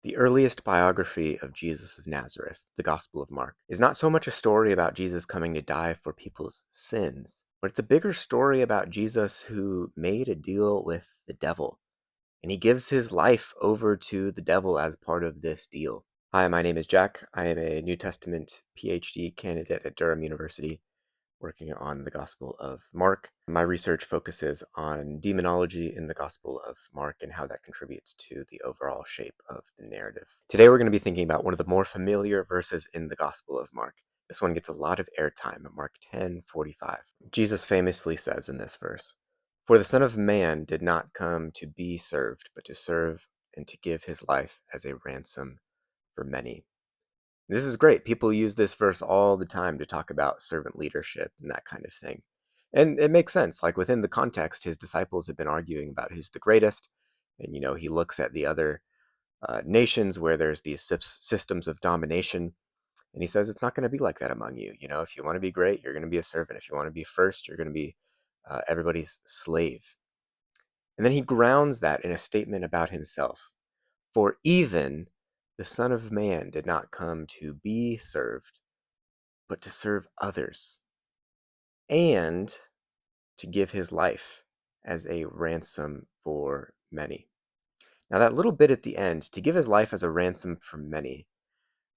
The earliest biography of Jesus of Nazareth, the Gospel of Mark, is not so much a story about Jesus coming to die for people's sins, but it's a bigger story about Jesus who made a deal with the devil, and he gives his life over to the devil as part of this deal. Hi, my name is Jack. I am a New Testament PhD candidate at Durham University, working on the Gospel of Mark. My research focuses on demonology in the Gospel of Mark and how that contributes to the overall shape of the narrative. Today we're going to be thinking about one of the more familiar verses in the Gospel of Mark. This one gets a lot of airtime at Mark 10:45. Jesus famously says in this verse, "For the Son of Man did not come to be served, but to serve and to give his life as a ransom for many." This is great. People use this verse all the time to talk about servant leadership and that kind of thing. And it makes sense. Like within the context, his disciples have been arguing about who's the greatest. And, he looks at the other nations where there's these systems of domination. And he says, it's not going to be like that among you. If you want to be great, you're going to be a servant. If you want to be first, you're going to be everybody's slave. And then he grounds that in a statement about himself. For even the Son of Man did not come to be served, but to serve others, and to give his life as a ransom for many. Now, that little bit at the end, to give his life as a ransom for many,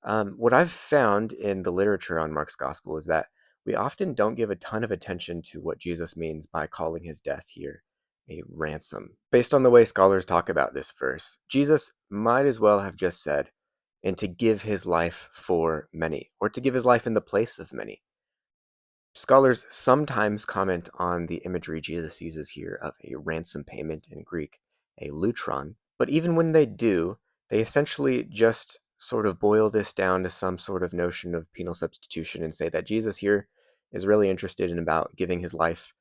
what I've found in the literature on Mark's gospel is that we often don't give a ton of attention to what Jesus means by calling his death here a ransom. Based on the way scholars talk about this verse, Jesus might as well have just said, and to give his life for many, or to give his life in the place of many. Scholars sometimes comment on the imagery Jesus uses here of a ransom payment, in Greek, a lutron, but even when they do, they essentially just sort of boil this down to some sort of notion of penal substitution and say that Jesus here is really interested in about giving his life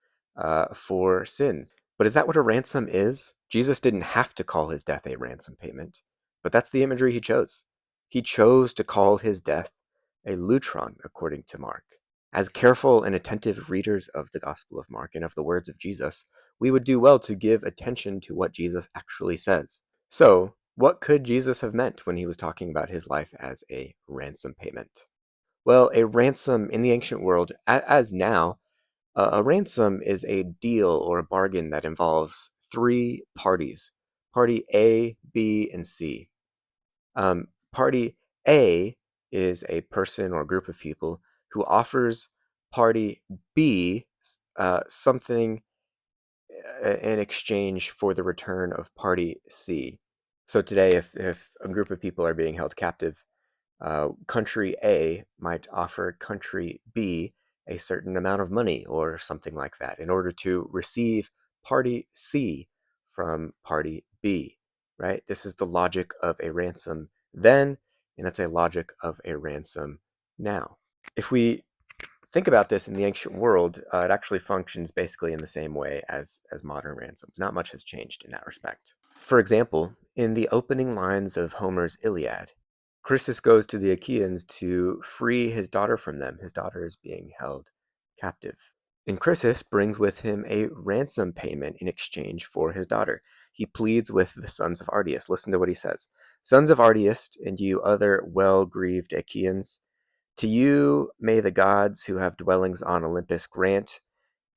for sins. But is that what a ransom is? Jesus didn't have to call his death a ransom payment, but that's the imagery he chose. He chose to call his death a lutron, according to Mark. As careful and attentive readers of the Gospel of Mark and of the words of Jesus, we would do well to give attention to what Jesus actually says. So, what could Jesus have meant when he was talking about his life as a ransom payment? Well, a ransom in the ancient world, as now, a ransom is a deal or a bargain that involves three parties: party A, B, and C. Party A is a person or group of people who offers party B something in exchange for the return of party C. So today, if a group of people are being held captive, country A might offer country B a certain amount of money or something like that in order to receive party C from party B, right? This is the logic of a ransom then, and that's a logic of a ransom now. If we think about this in the ancient world, it actually functions basically in the same way as modern ransoms. Not much has changed in that respect. For example, in the opening lines of Homer's Iliad, Chryses goes to the Achaeans to free his daughter from them. His daughter is being held captive. And Chryses brings with him a ransom payment in exchange for his daughter. He pleads with the sons of Ardeus. Listen to what he says. Sons of Ardeus, and you other well-grieved Achaeans, to you may the gods who have dwellings on Olympus grant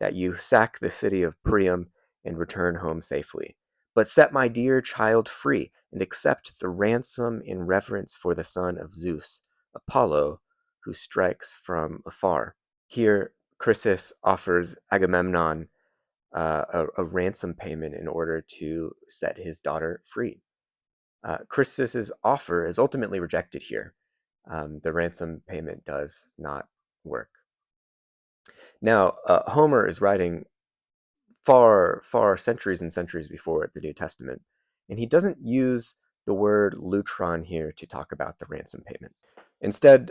that you sack the city of Priam and return home safely. But set my dear child free, and accept the ransom in reverence for the son of Zeus, Apollo, who strikes from afar. Here, Chrysis offers Agamemnon a ransom payment in order to set his daughter free. Chrysis' offer is ultimately rejected here. The ransom payment does not work. Now, Homer is writing far, far centuries and centuries before the New Testament, and he doesn't use the word lutron here to talk about the ransom payment. Instead,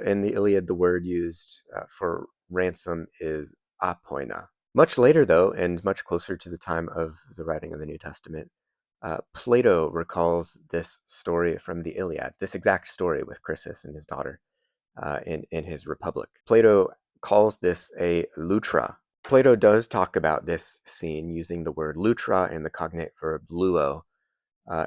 in the Iliad, the word used for ransom is apoina. Much later, though, and much closer to the time of the writing of the New Testament, Plato recalls this story from the Iliad, this exact story with Chrysis and his daughter in his Republic. Plato calls this a lutra. Plato does talk about this scene using the word lutra and the cognate verb luo,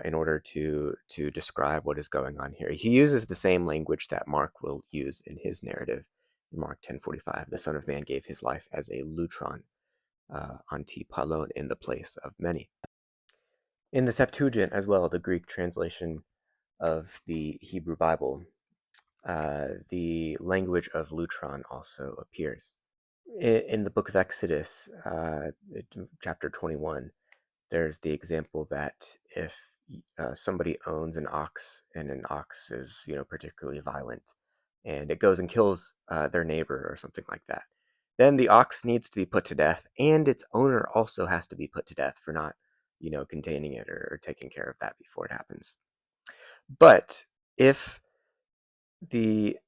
in order to describe what is going on here. He uses the same language that Mark will use in his narrative. In Mark 10:45, the Son of Man gave his life as a lutron, antipalon, in the place of many. In the Septuagint as well, the Greek translation of the Hebrew Bible, the language of lutron also appears. In the book of Exodus, chapter 21, there's the example that if somebody owns an ox and an ox is, particularly violent, and it goes and kills their neighbor or something like that, then the ox needs to be put to death, and its owner also has to be put to death for not, containing it or taking care of that before it happens. But if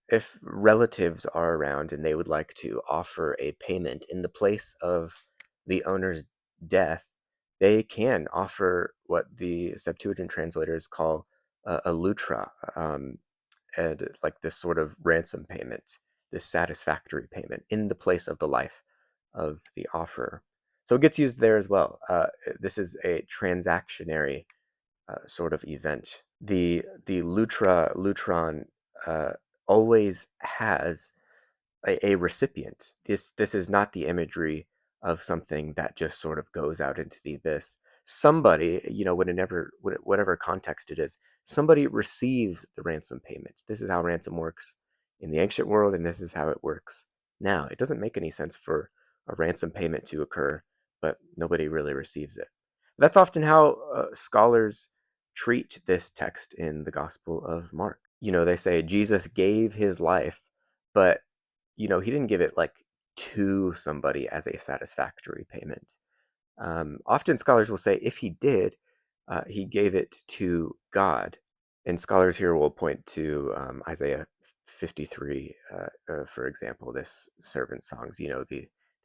if relatives are around and they would like to offer a payment in the place of the owner's death, they can offer what the Septuagint translators call a lutra, and like this sort of ransom payment, this satisfactory payment in the place of the life of the offerer. So it gets used there as well. This is a transactionary sort of event. The lutron uh, always has a recipient. This is not the imagery of something that just sort of goes out into the abyss. Somebody, whatever context it is, somebody receives the ransom payment. This is how ransom works in the ancient world, and this is how it works now. It doesn't make any sense for a ransom payment to occur, but nobody really receives it. That's often how scholars treat this text in the Gospel of Mark. They say Jesus gave his life, but he didn't give it like to somebody as a satisfactory payment. Often scholars will say if he did, he gave it to God. And scholars here will point to Isaiah 53, for example, this servant songs.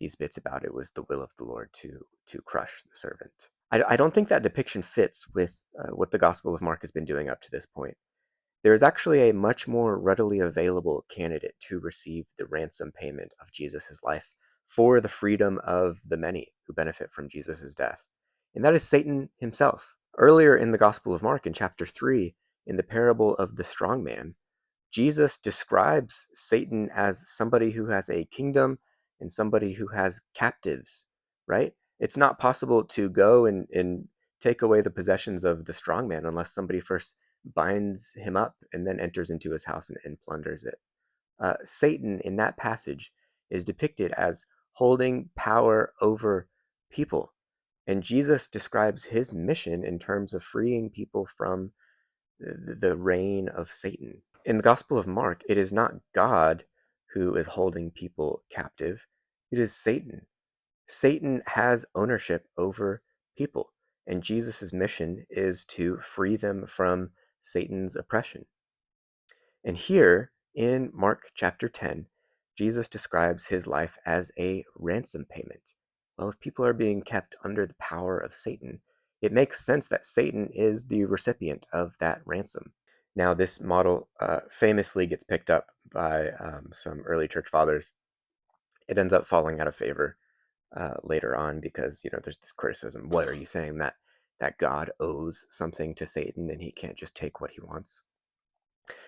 These bits about it was the will of the Lord to crush the servant. I don't think that depiction fits with what the Gospel of Mark has been doing up to this point. There is actually a much more readily available candidate to receive the ransom payment of Jesus' life for the freedom of the many who benefit from Jesus' death, and that is Satan himself. Earlier in the Gospel of Mark, in chapter 3, in the parable of the strong man, Jesus describes Satan as somebody who has a kingdom and somebody who has captives, right? It's not possible to go and take away the possessions of the strong man unless somebody first binds him up and then enters into his house and plunders it. Satan in that passage is depicted as holding power over people. And Jesus describes his mission in terms of freeing people from the reign of Satan. In the Gospel of Mark, it is not God who is holding people captive, it is Satan. Satan has ownership over people, and Jesus' mission is to free them from Satan's oppression. And here in Mark chapter 10, Jesus describes his life as a ransom payment. Well, if people are being kept under the power of Satan, it makes sense that Satan is the recipient of that ransom. Now, this model famously gets picked up by some early church fathers. It ends up falling out of favor later on because there's this criticism. What are you saying, that God owes something to Satan and he can't just take what he wants?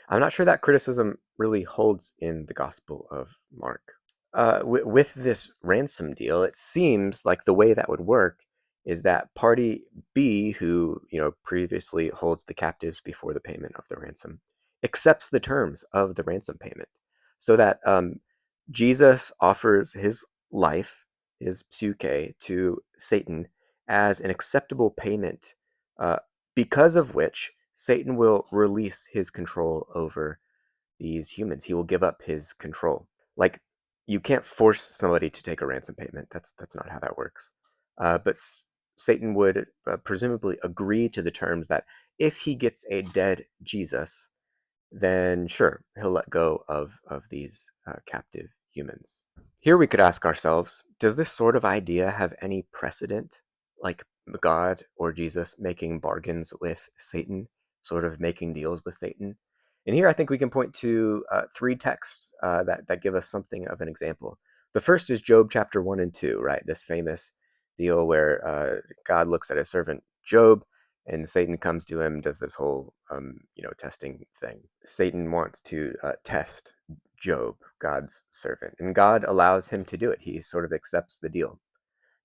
I'm not sure that criticism really holds in the Gospel of Mark. With this ransom deal, it seems like the way that would work is that party B, who previously holds the captives before the payment of the ransom, accepts the terms of the ransom payment, so that Jesus offers his life, his psyche, to Satan as an acceptable payment, uh, because of which Satan will release his control over these humans. He will give up his control. Like, you can't force somebody to take a ransom payment. That's not how that works. But Satan would presumably agree to the terms that if he gets a dead Jesus, then sure, he'll let go of these captive humans. Here we could ask ourselves, does this sort of idea have any precedent? Like God or Jesus making bargains with Satan, sort of making deals with Satan? And here I think we can point to three texts that give us something of an example. The first is Job chapter 1 and 2, right? This famous deal where God looks at his servant Job and Satan comes to him, does this whole testing thing. Satan wants to test Job, God's servant, and God allows him to do it. He sort of accepts the deal.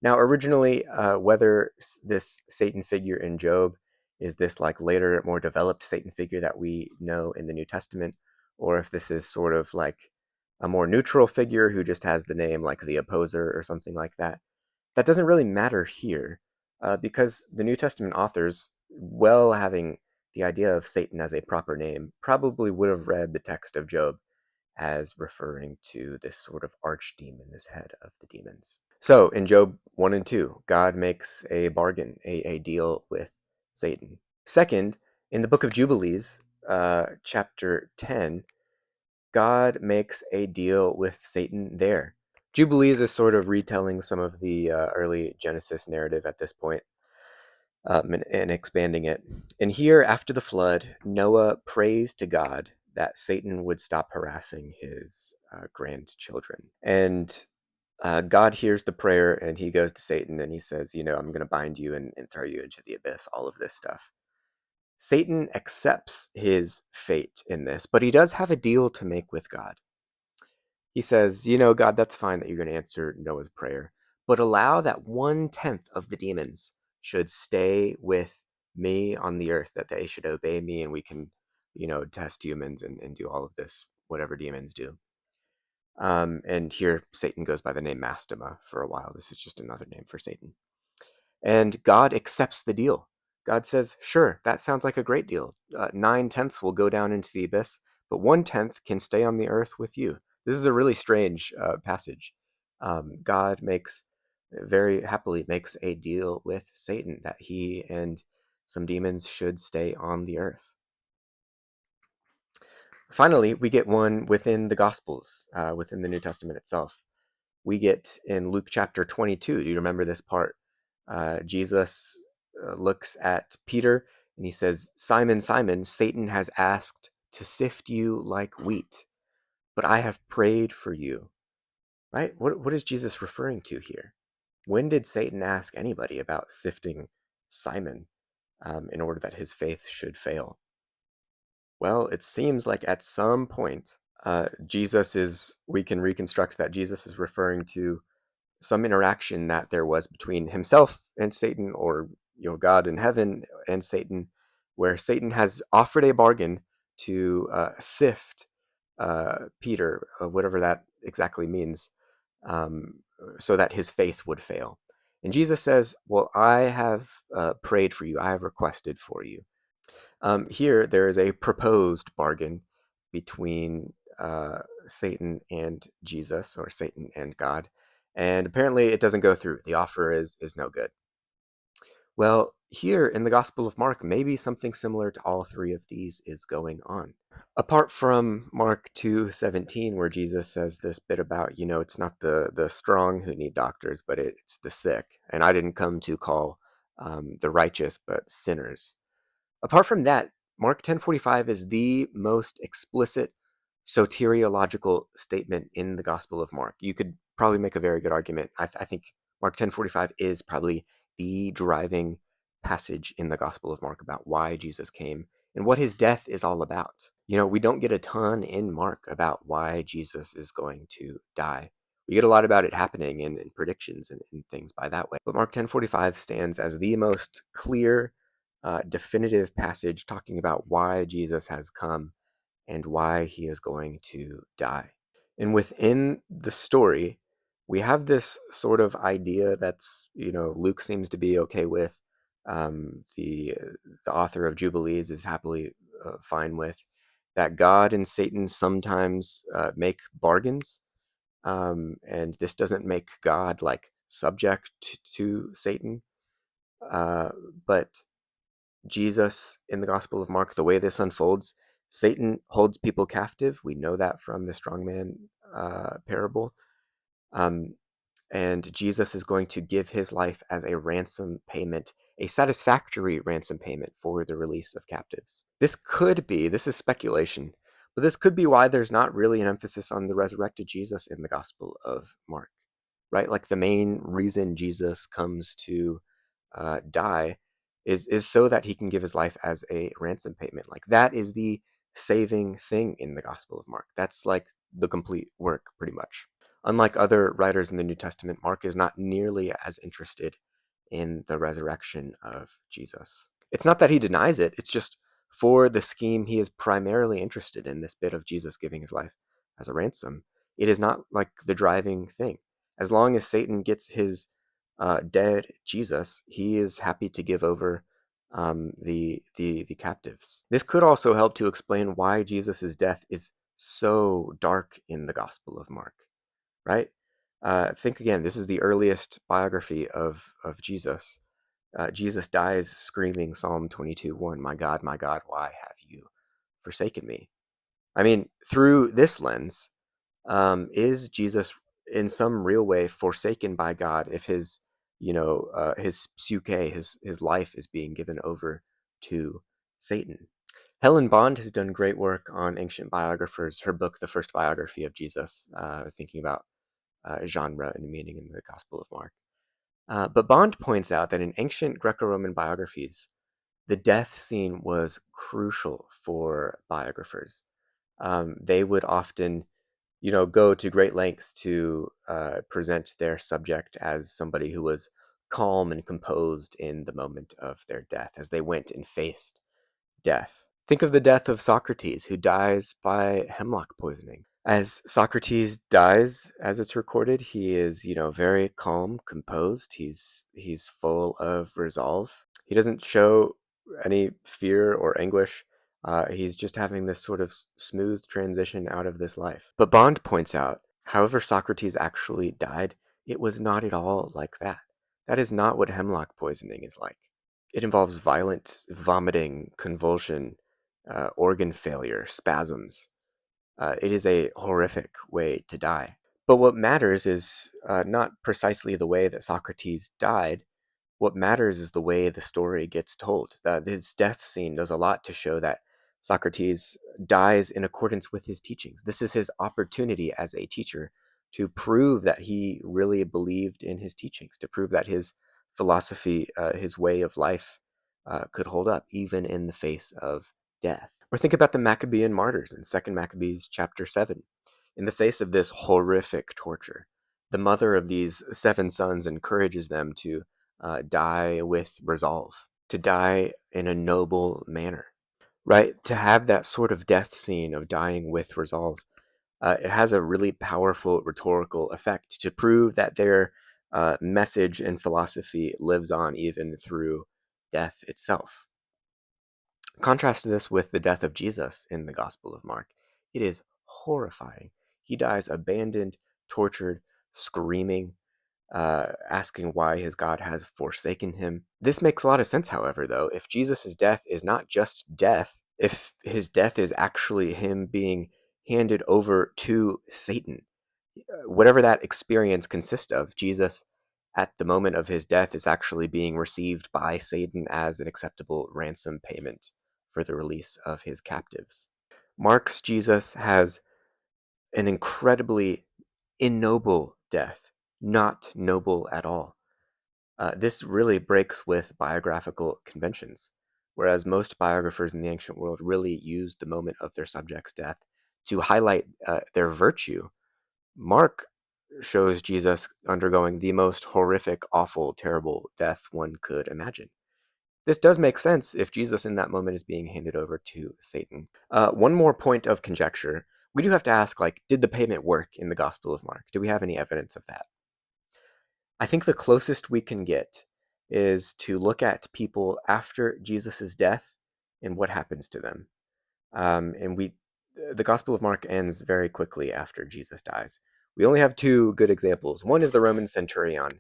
Now, originally, whether this Satan figure in Job is this like later, more developed Satan figure that we know in the New Testament, or if this is sort of like a more neutral figure who just has the name like the opposer or something like that, that doesn't really matter here, because the New Testament authors, well having the idea of Satan as a proper name, probably would have read the text of Job as referring to this sort of archdemon, this head of the demons. So in Job 1 and 2, God makes a bargain, a deal with Satan. Second, in the book of Jubilees, chapter 10, God makes a deal with Satan there. Jubilees is sort of retelling some of the early Genesis narrative at this point, and expanding it. And here, after the flood, Noah prays to God that Satan would stop harassing his grandchildren. And God hears the prayer, and he goes to Satan and he says, I'm going to bind you and throw you into the abyss, all of this stuff. Satan accepts his fate in this, but he does have a deal to make with God. He says, God, that's fine that you're going to answer Noah's prayer, but allow that 1/10 of the demons should stay with me on the earth, that they should obey me, and we can, test humans and do all of this, whatever demons do. And here Satan goes by the name Mastema for a while. This is just another name for Satan. And God accepts the deal. God says, sure, that sounds like a great deal. 9/10 will go down into the abyss, but 1/10 can stay on the earth with you. This is a really strange passage. God very happily makes a deal with Satan that he and some demons should stay on the earth. Finally, we get one within the Gospels, within the New Testament itself. We get in Luke chapter 22. Do you remember this part? Jesus looks at Peter and he says, Simon, Simon, Satan has asked to sift you like wheat, but I have prayed for you. Right? What is Jesus referring to here? When did Satan ask anybody about sifting Simon in order that his faith should fail? Well, it seems like at some point, we can reconstruct that Jesus is referring to some interaction that there was between himself and Satan, or God in heaven and Satan, where Satan has offered a bargain to sift Peter, whatever that exactly means, um, so that his faith would fail. And Jesus says, well, I have prayed for you. I have requested for you. Here, there is a proposed bargain between Satan and Jesus, or Satan and God, and apparently it doesn't go through. The offer is no good. Well, here in the Gospel of Mark, maybe something similar to all three of these is going on. Apart from Mark 2:17, where Jesus says this bit about, it's not the strong who need doctors, but it's the sick. And I didn't come to call the righteous, but sinners. Apart from that, Mark 10:45 is the most explicit soteriological statement in the Gospel of Mark. You could probably make a very good argument. I think Mark 10:45 is probably the driving passage in the Gospel of Mark about why Jesus came and what his death is all about. We don't get a ton in Mark about why Jesus is going to die. We get a lot about it happening in predictions and things by that way. But Mark 10:45 stands as the most clear, definitive passage talking about why Jesus has come and why he is going to die. And within the story, we have this sort of idea that's, Luke seems to be okay with. The author of Jubilees is happily fine with, that God and Satan sometimes make bargains. And this doesn't make God like subject to Satan. But Jesus in the Gospel of Mark, the way this unfolds, Satan holds people captive. We know that from the strongman parable. Um, and Jesus is going to give his life as a ransom payment, a satisfactory ransom payment for the release of captives. This is speculation, but this could be why there's not really an emphasis on the resurrected Jesus in the Gospel of Mark, right? Like the main reason Jesus comes to die is so that he can give his life as a ransom payment. Like, that is the saving thing in the Gospel of Mark. That's like the complete work, pretty much. Unlike other writers in the New Testament, Mark is not nearly as interested in the resurrection of Jesus. It's not that he denies it, it's just for the scheme he is primarily interested in, this bit of Jesus giving his life as a ransom. It is not like the driving thing. As long as Satan gets his dead Jesus, he is happy to give over the captives. This could also help to explain why Jesus' death is so dark in the Gospel of Mark, right? Think again, this is the earliest biography of Jesus. Jesus dies screaming Psalm 22:1, my God, why have you forsaken me? I mean, through this lens, is Jesus in some real way forsaken by God if his, his psyche, his life is being given over to Satan? Helen Bond has done great work on ancient biographers. Her book, The First Biography of Jesus, thinking about genre and meaning in the Gospel of Mark. But Bond points out that in ancient Greco-Roman biographies, the death scene was crucial for biographers. They would often, go to great lengths to present their subject as somebody who was calm and composed in the moment of their death, as they went and faced death. Think of the death of Socrates, who dies by hemlock poisoning. As Socrates dies, as it's recorded, he is, very calm, composed. He's full of resolve. He doesn't show any fear or anguish. He's just having this sort of smooth transition out of this life. But Bond points out, however Socrates actually died, it was not at all like that. That is not what hemlock poisoning is like. It involves violent vomiting, convulsion, organ failure, spasms. It is a horrific way to die. But what matters is not precisely the way that Socrates died. What matters is the way the story gets told. His death scene does a lot to show that Socrates dies in accordance with his teachings. This is his opportunity as a teacher to prove that he really believed in his teachings, to prove that his philosophy, his way of life, could hold up even in the face of death. Or think about the Maccabean martyrs in 2 Maccabees chapter 7. In the face of this horrific torture, the mother of these 7 sons encourages them to die with resolve, to die in a noble manner, right? To have that sort of death scene of dying with resolve, it has a really powerful rhetorical effect to prove that their message and philosophy lives on even through death itself. Contrast this with the death of Jesus in the Gospel of Mark. It is horrifying. He dies abandoned, tortured, screaming, asking why his God has forsaken him. This makes a lot of sense, however, though. If Jesus' death is not just death, if his death is actually him being handed over to Satan, whatever that experience consists of, Jesus, at the moment of his death, is actually being received by Satan as an acceptable ransom payment for the release of his captives. Mark's Jesus has an incredibly ignoble death, not noble at all. This really breaks with biographical conventions, whereas most biographers in the ancient world really used the moment of their subject's death to highlight their virtue. Mark shows Jesus undergoing the most horrific, awful, terrible death one could imagine. This does make sense if Jesus in that moment is being handed over to Satan. One more point of conjecture. We do have to ask, like, did the payment work in the Gospel of Mark? Do we have any evidence of that? I think the closest we can get is to look at people after Jesus' death and what happens to them. And the Gospel of Mark ends very quickly after Jesus dies. We only have 2 good examples. One is the Roman centurion.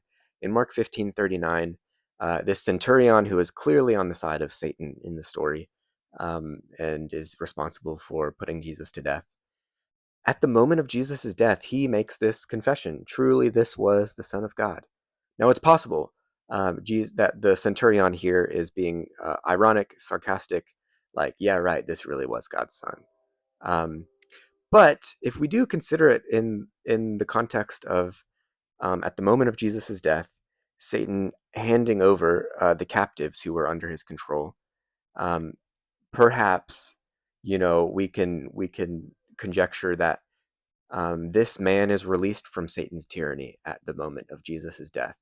In Mark 15:39, this centurion, who is clearly on the side of Satan in the story, and is responsible for putting Jesus to death. At the moment of Jesus' death, he makes this confession: truly, this was the Son of God. Now, it's possible that the centurion here is being ironic, sarcastic, like, yeah, right, this really was God's son. Um, but if we do consider it in the context of at the moment of Jesus' death, Satan handing over the captives who were under his control. Um, Perhaps, we can conjecture that this man is released from Satan's tyranny at the moment of Jesus' death,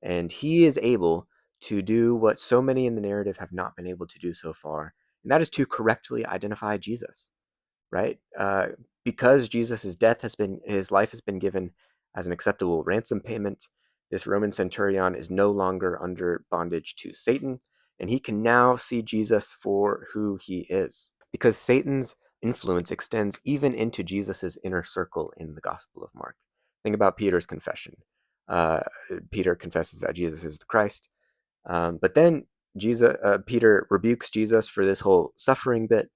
and he is able to do what so many in the narrative have not been able to do so far, and that is to correctly identify Jesus, right? Because his life has been given as an acceptable ransom payment, this Roman centurion is no longer under bondage to Satan, and he can now see Jesus for who he is. Because Satan's influence extends even into Jesus's inner circle in the Gospel of Mark. Think about Peter's confession. Uh, Peter confesses that Jesus is the Christ, but then Peter rebukes Jesus for this whole suffering bit,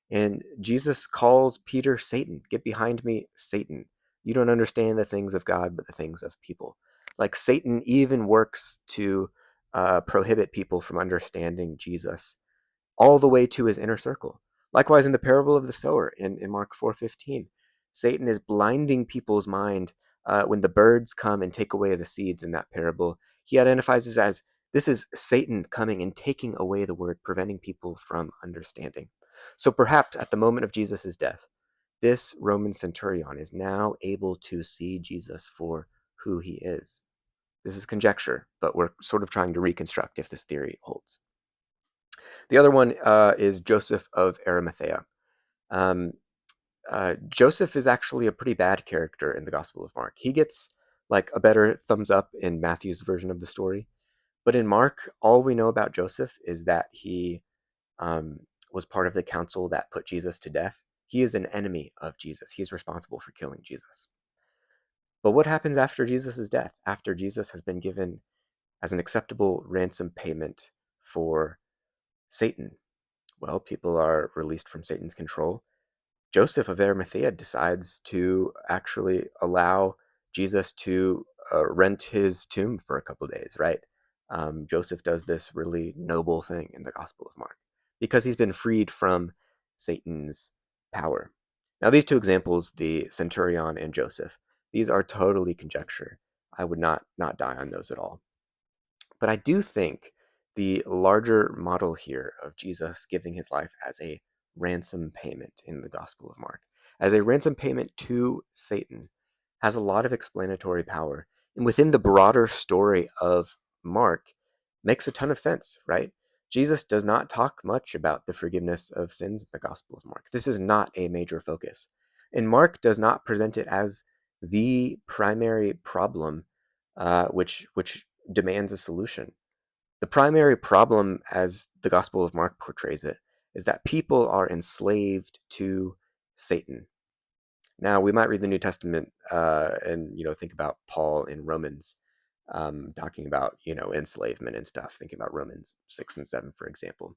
and Jesus calls Peter Satan. Get behind me, Satan. You don't understand the things of God, but the things of people. Like Satan even works to prohibit people from understanding Jesus all the way to his inner circle. Likewise, in the parable of the sower in Mark 4:15, Satan is blinding people's mind when the birds come and take away the seeds in that parable. He identifies it as this is Satan coming and taking away the word, preventing people from understanding. So perhaps at the moment of Jesus' death, this Roman centurion is now able to see Jesus for who he is. This is conjecture, but we're sort of trying to reconstruct if this theory holds. The other one is Joseph of Arimathea. Um, Joseph is actually a pretty bad character in the Gospel of Mark. He gets like a better thumbs up in Matthew's version of the story, but in Mark, all we know about Joseph is that he um, was part of the council that put Jesus to death. He is an enemy of Jesus. He's responsible for killing Jesus. But what happens after Jesus' death? After Jesus has been given as an acceptable ransom payment for Satan? Well, people are released from Satan's control. Joseph of Arimathea decides to actually allow Jesus to rent his tomb for a couple days, right? Joseph does this really noble thing in the Gospel of Mark because he's been freed from Satan's power. Now, these two examples, the centurion and Joseph, these are totally conjecture. I would not die on those at all. But I do think the larger model here of Jesus giving his life as a ransom payment in the Gospel of Mark, as a ransom payment to Satan, has a lot of explanatory power. And within the broader story of Mark, makes a ton of sense, right? Jesus does not talk much about the forgiveness of sins in the Gospel of Mark. This is not a major focus. And Mark does not present it as the primary problem which demands a solution. The primary problem, as the Gospel of Mark portrays it, is that people are enslaved to Satan. Now, we might read the New Testament and think about Paul in Romans, talking about enslavement and stuff. Thinking about Romans 6 and 7, for example,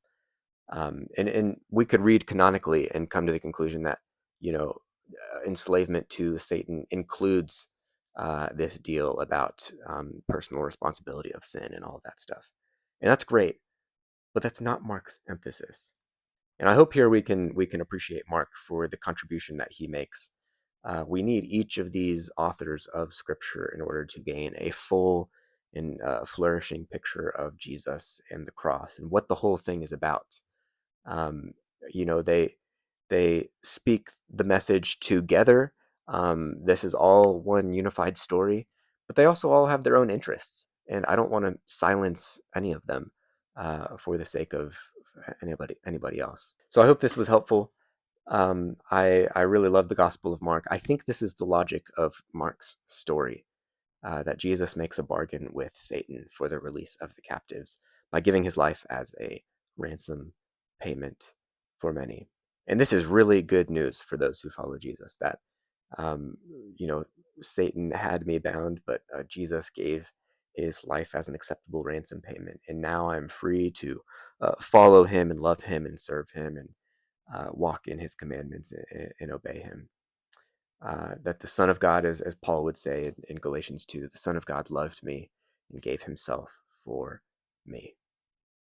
and we could read canonically and come to the conclusion that you know enslavement to Satan includes this deal about personal responsibility of sin and all of that stuff. And that's great, but that's not Mark's emphasis. And I hope here we can appreciate Mark for the contribution that he makes. We need each of these authors of Scripture in order to gain a full and flourishing picture of Jesus and the cross and what the whole thing is about. Um, you know, they speak the message together. This is all one unified story, but they also all have their own interests, and I don't want to silence any of them for the sake of anybody else. So I hope this was helpful. I really love the Gospel of Mark. I think this is the logic of Mark's story, that Jesus makes a bargain with Satan for the release of the captives by giving his life as a ransom payment for many. And this is really good news for those who follow Jesus, that, um, you know, Satan had me bound, but Jesus gave his life as an acceptable ransom payment. And now I'm free to follow him and love him and serve him and walk in his commandments and obey him. That the Son of God, as Paul would say in Galatians 2, the Son of God loved me and gave himself for me.